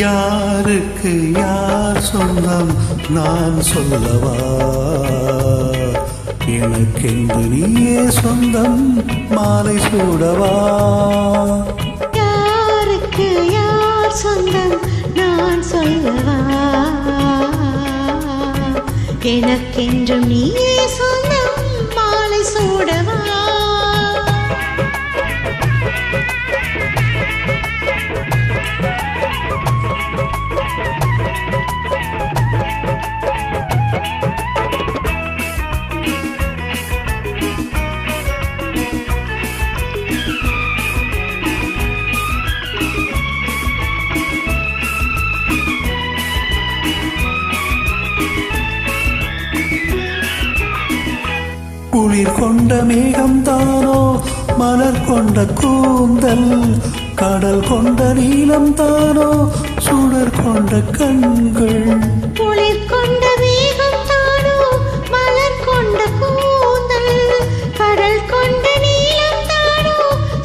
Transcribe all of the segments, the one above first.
யாருக்கு யார் சொந்தம் நான் சொல்லவா? எனக்கென்று நீயே சொந்தம் மாலை சூடவா? யாருக்கு யார் சொந்தம் நான் சொல்லவா? எனக்கென்று நீயே சொந்தம் மாலை சூடவா? குளிர் கொண்ட மேகம் தானோ மலர் கொண்ட கூந்தல், கடல் கொண்ட நீளம் தானோ சுடர் கொண்ட கண்கள். குளிர் கொண்ட மேகம் தானோ மலர் கொண்ட கூந்தல், கடல் கொண்ட நீளம் தானோ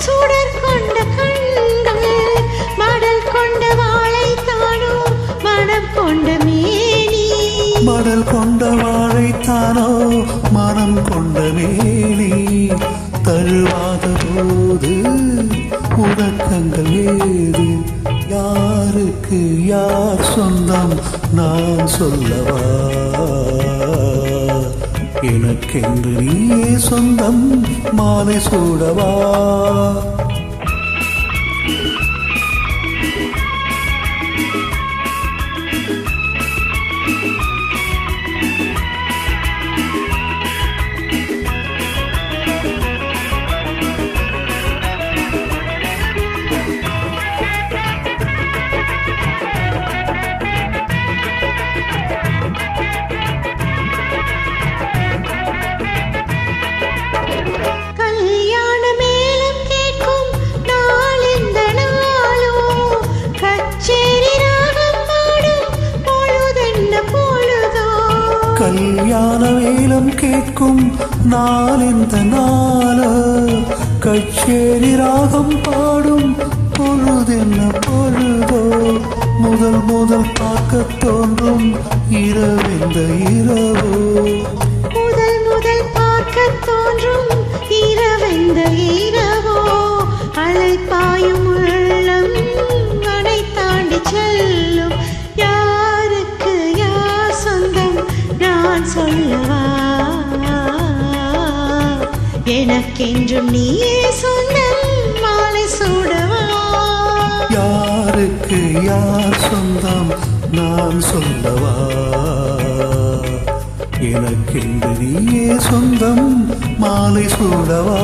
சுடர் கொண்ட கண்கள். மடல் கொண்ட வாழை தானோ மனம் கொண்ட மேனி, மடல் கொண்ட வாழைத்தானோ மனம் கொண்ட மேனி. தழுவாத போது உறக்கங்கள் ஏது? யாருக்கு யார் சொந்தம் நான் சொல்லவா? எனக்கென்று நீயே சொந்தம் மாலை சூடவா? கல்யாண வேலம் கேட்கும் நாள் இந்த நாள, கச்சேரி ராகம் பாடும் பொழுதென்ன பொழுதோ. முதல் முதல் பார்க்க தோன்றும் இரவெந்த இரவோ, முதல் முதல் பார்க்க தோன்றும் இரவெந்த இரவோ. அலைப்பாயும் உள்ளம் அணை தாண்டி செல்லும். யாருக்கு யார் சொந்தம் நான் சொல்லவா? எனக்கென்றும் நீயே சொந்தம் மாலை சூடவா? யாருக்கு யார் சொந்தம் நான் சொல்லவா? எனக்கென்று நீயே சொந்தம் மாலை சூடவா?